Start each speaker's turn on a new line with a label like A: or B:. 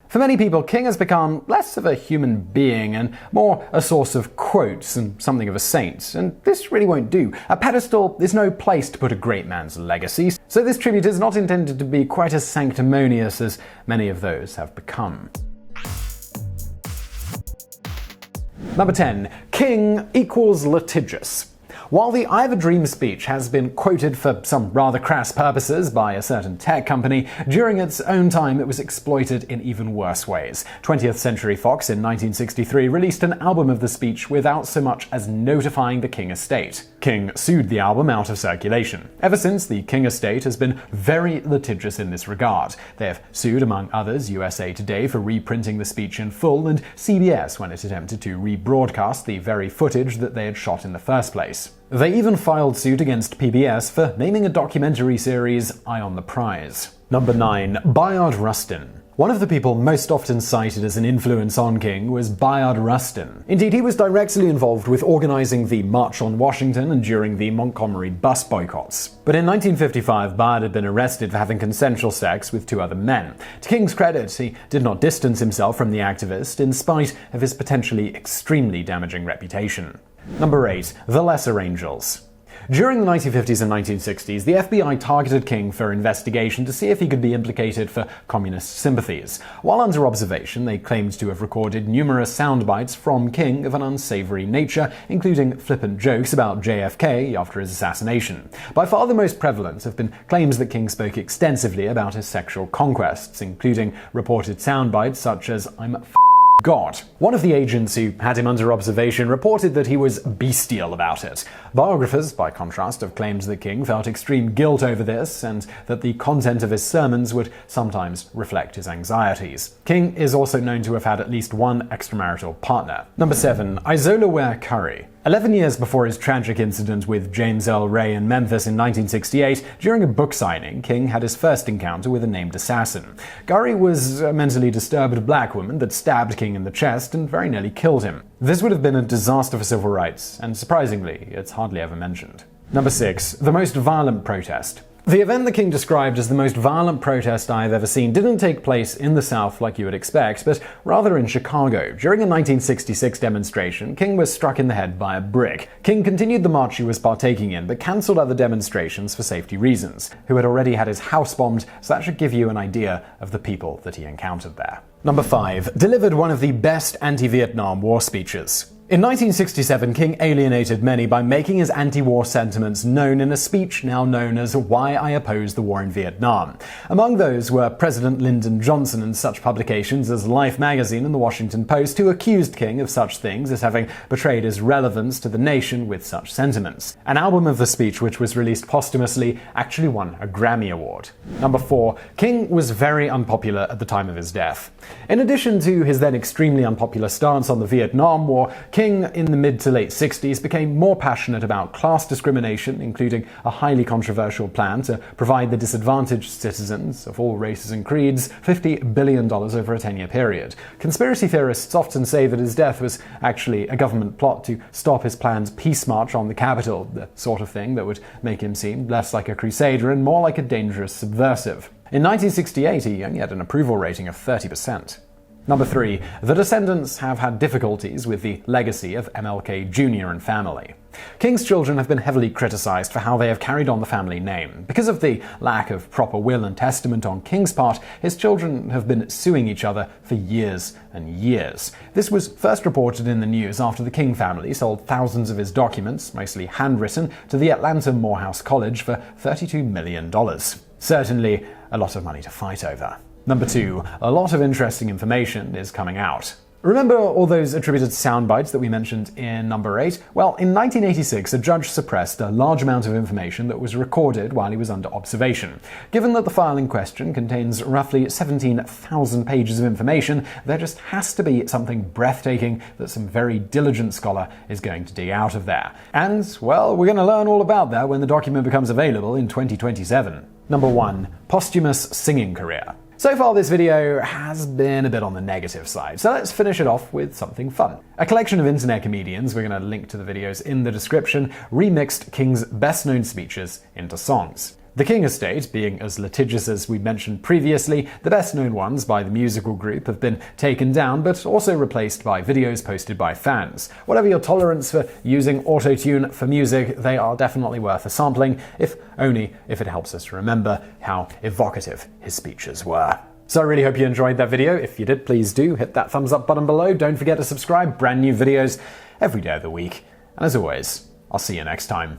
A: For many people, King has become less of a human being and more a source of quotes and something of a saint, and this really won't do. A pedestal is no place to put a great man's legacy, so this tribute is not intended to be quite as sanctimonious as many of those have become. Number 10. King equals litigious. While the I Have a Dream speech has been quoted for some rather crass purposes by a certain tech company, during its own time it was exploited in even worse ways. 20th Century Fox in 1963 released an album of the speech without so much as notifying the King estate. King sued the album out of circulation. Ever since, the King estate has been very litigious in this regard. They have sued, among others, USA Today for reprinting the speech in full and CBS when it attempted to rebroadcast the very footage that they had shot in the first place. They even filed suit against PBS for naming a documentary series Eye on the Prize. Number 9. Bayard Rustin. One of the people most often cited as an influence on King was Bayard Rustin. Indeed, he was directly involved with organizing the March on Washington and during the Montgomery bus boycotts. But in 1955, Bayard had been arrested for having consensual sex with 2 other men. To King's credit, he did not distance himself from the activist in spite of his potentially extremely damaging reputation. Number 8. The Lesser Angels. During the 1950s and 1960s, the FBI targeted King for investigation to see if he could be implicated for communist sympathies. While under observation, they claimed to have recorded numerous sound bites from King of an unsavory nature, including flippant jokes about JFK after his assassination. By far the most prevalent have been claims that King spoke extensively about his sexual conquests, including reported sound bites such as "I'm God." One of the agents who had him under observation reported that he was bestial about it. Biographers, by contrast, have claimed that King felt extreme guilt over this and that the content of his sermons would sometimes reflect his anxieties. King is also known to have had at least one extramarital partner. Number 7. Izola Ware Curry. 11 years before his tragic incident with James Earl Ray in Memphis in 1968, during a book signing, King had his first encounter with a named assassin. Curry was a mentally disturbed black woman that stabbed King in the chest and very nearly killed him. This would have been a disaster for civil rights, and surprisingly, it's hardly ever mentioned. Number 6. The most violent protest. The event the King described as the most violent protest I have ever seen didn't take place in the South like you would expect, but rather in Chicago. During a 1966 demonstration, King was struck in the head by a brick. King continued the march he was partaking in, but cancelled other demonstrations for safety reasons. Who had already had his house bombed, so that should give you an idea of the people that he encountered there. Number 5. Delivered one of the best anti-Vietnam War speeches. In 1967, King alienated many by making his anti-war sentiments known in a speech now known as Why I Oppose the War in Vietnam. Among those were President Lyndon Johnson and such publications as Life magazine and the Washington Post, who accused King of such things as having betrayed his relevance to the nation with such sentiments. An album of the speech, which was released posthumously, actually won a Grammy Award. Number 4. King was very unpopular at the time of his death. In addition to his then extremely unpopular stance on the Vietnam War, King, in the mid to late 60s, became more passionate about class discrimination, including a highly controversial plan to provide the disadvantaged citizens of all races and creeds $50 billion over a 10-year period. Conspiracy theorists often say that his death was actually a government plot to stop his planned peace march on the Capitol, the sort of thing that would make him seem less like a crusader and more like a dangerous subversive. In 1968, he only had an approval rating of 30%. Number 3. The Descendants have had difficulties with the legacy of MLK Jr. and family. King's children have been heavily criticized for how they have carried on the family name. Because of the lack of proper will and testament on King's part, his children have been suing each other for years and years. This was first reported in the news after the King family sold thousands of his documents, mostly handwritten, to the Atlanta Morehouse College for $32 million. Certainly a lot of money to fight over. Number 2. A lot of interesting information is coming out. Remember all those attributed sound bites that we mentioned in number 8? Well, in 1986, a judge suppressed a large amount of information that was recorded while he was under observation. Given that the file in question contains roughly 17,000 pages of information, there just has to be something breathtaking that some very diligent scholar is going to dig out of there. And, well, we're going to learn all about that when the document becomes available in 2027. Number 1. Posthumous singing career. So far this video has been a bit on the negative side, so let's finish it off with something fun. A collection of internet comedians, we're going to link to the videos in the description, remixed King's best-known speeches into songs. The King estate being as litigious as we mentioned previously, the best known ones by the musical group have been taken down but also replaced by videos posted by fans. Whatever your tolerance for using autotune for music, they are definitely worth a sampling, if only if it helps us remember how evocative his speeches were. So I really hope you enjoyed that video. If you did, please do hit that thumbs up button below. Don't forget to subscribe. Brand new videos every day of the week. And as always, I'll see you next time.